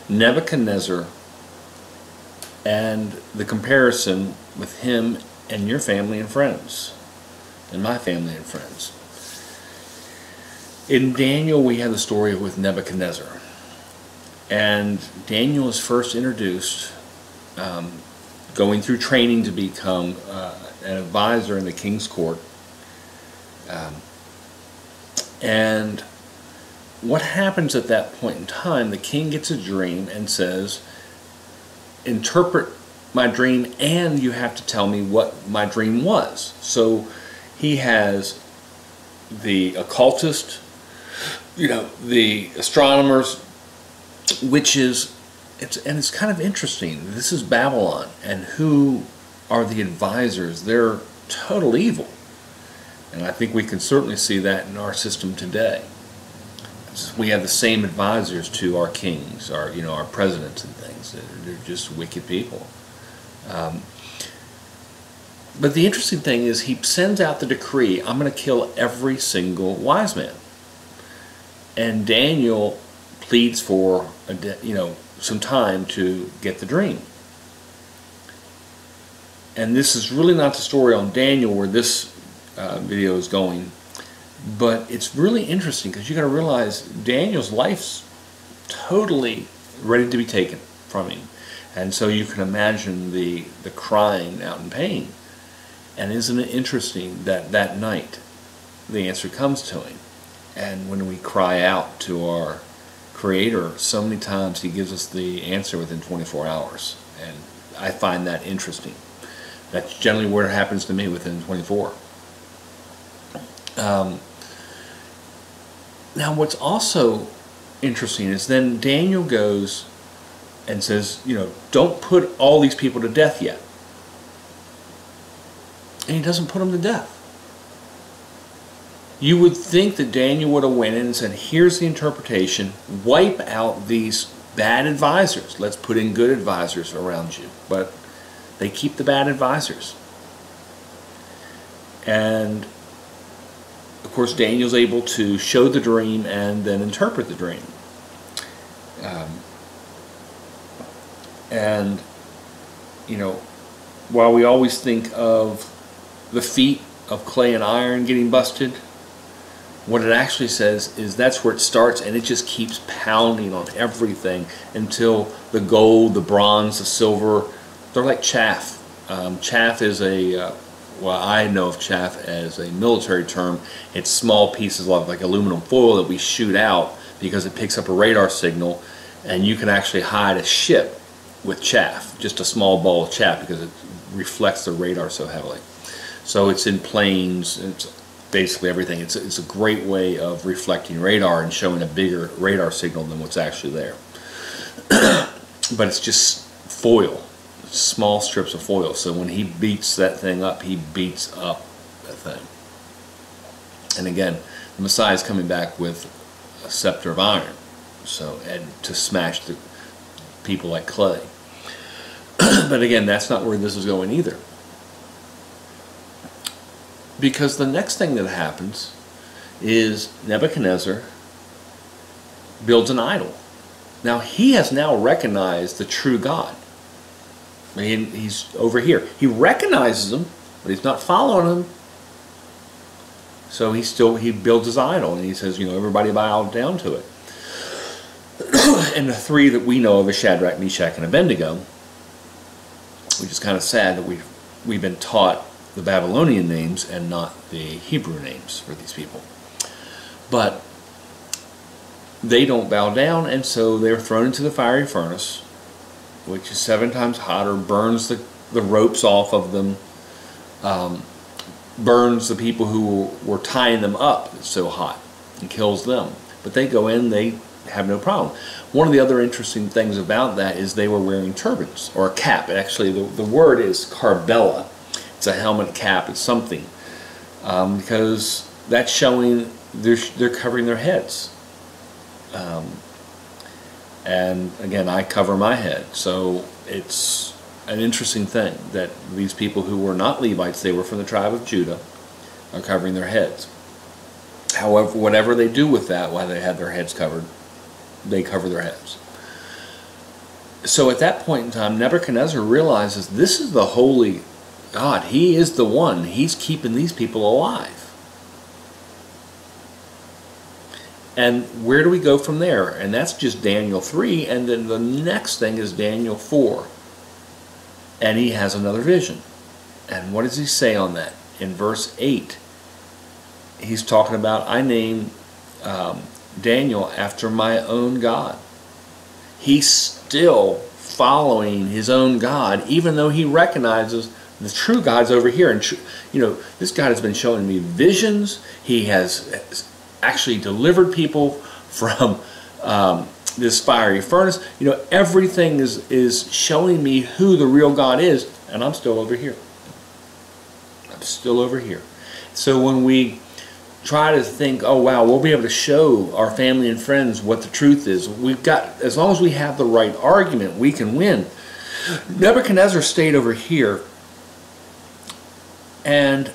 Nebuchadnezzar and the comparison with him and your family and friends, and my family and friends. In Daniel, we have the story with Nebuchadnezzar. And Daniel is first introduced going through training to become an advisor in the king's court. And what happens at that point in time, the king gets a dream and says, interpret my dream and you have to tell me what my dream was. So he has the occultist, the astronomers, witches, and it's kind of interesting. This is Babylon, and who are the advisors? They're total evil. And I think we can certainly see that in our system today. We have the same advisors to our kings, our presidents and things. They're just wicked people. But the interesting thing is he sends out the decree, I'm going to kill every single wise man. And Daniel pleads for some time to get the dream. And this is really not the story on Daniel where this video is going, but it's really interesting because you got to realize Daniel's life's totally ready to be taken from him, and so you can imagine the crying out in pain. And isn't it interesting that that night the answer comes to him, and when we cry out to our Creator, so many times He gives us the answer within 24 hours, and I find that interesting. That's generally where it happens to me, within 24. Now what's also interesting is then Daniel goes and says, don't put all these people to death yet. And he doesn't put them to death. You would think that Daniel would have went in and said, here's the interpretation, wipe out these bad advisors. Let's put in good advisors around you. But they keep the bad advisors. And of course Daniel's able to show the dream and then interpret the dream. While we always think of the feet of clay and iron getting busted, what it actually says is that's where it starts, and it just keeps pounding on everything until the gold, the bronze, the silver, they're like chaff. Chaff is I know of chaff as a military term. It's small pieces of like aluminum foil that we shoot out because it picks up a radar signal, and you can actually hide a ship with chaff, just a small ball of chaff, because it reflects the radar so heavily. So it's in planes, it's basically everything. It's a great way of reflecting radar and showing a bigger radar signal than what's actually there. But it's just foil, small strips of foil. So when he beats that thing up, he beats up that thing. And again, the Messiah is coming back with a scepter of iron, and to smash the people like clay. But again, that's not where this is going either. Because the next thing that happens is Nebuchadnezzar builds an idol. Now he has now recognized the true God. He's over here. He recognizes him, but he's not following him. So he builds his idol, and he says, everybody bow down to it. And the three that we know of is Shadrach, Meshach, and Abednego, which is kind of sad that we've been taught the Babylonian names and not the Hebrew names for these people. But they don't bow down, and so they're thrown into the fiery furnace, which is 7 times hotter, burns the ropes off of them, burns the people who were tying them up, it's so hot, and kills them. But they go in, they have no problem. One of the other interesting things about that is they were wearing turbans, or a cap. Actually, the word is carbella. It's a helmet, cap, it's something. Because that's showing they're covering their heads. And again, I cover my head. So it's an interesting thing that these people who were not Levites, they were from the tribe of Judah, are covering their heads. However, whatever they do with that, while they have their heads covered, they cover their heads. So at that point in time, Nebuchadnezzar realizes this is the holy God. He is the one. He's keeping these people alive. And where do we go from there? And that's just Daniel 3. And then the next thing is Daniel 4. And he has another vision. And what does he say on that? In verse 8, he's talking about, I named Daniel after my own God. He's still following his own God, even though he recognizes the true God's over here. And this God has been showing me visions. He has actually delivered people from this fiery furnace. Everything is showing me who the real God is, and I'm still over here. I'm still over here. So when we try to think, oh wow, we'll be able to show our family and friends what the truth is, we've got, as long as we have the right argument, we can win. Nebuchadnezzar stayed over here and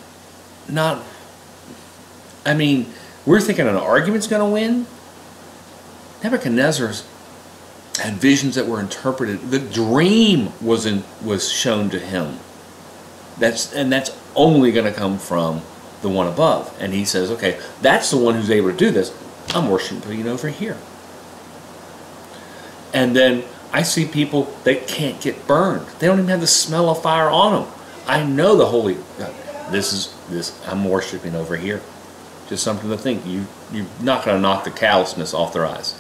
we're thinking an argument's going to win. Nebuchadnezzar had visions that were interpreted. The dream was shown to him. That's only going to come from the one above. And he says, okay, that's the one who's able to do this. I'm worshiping over here. And then I see people that can't get burned. They don't even have the smell of fire on them. I know the holy God. I'm worshiping over here. Just something to think. You're not going to knock the callousness off their eyes.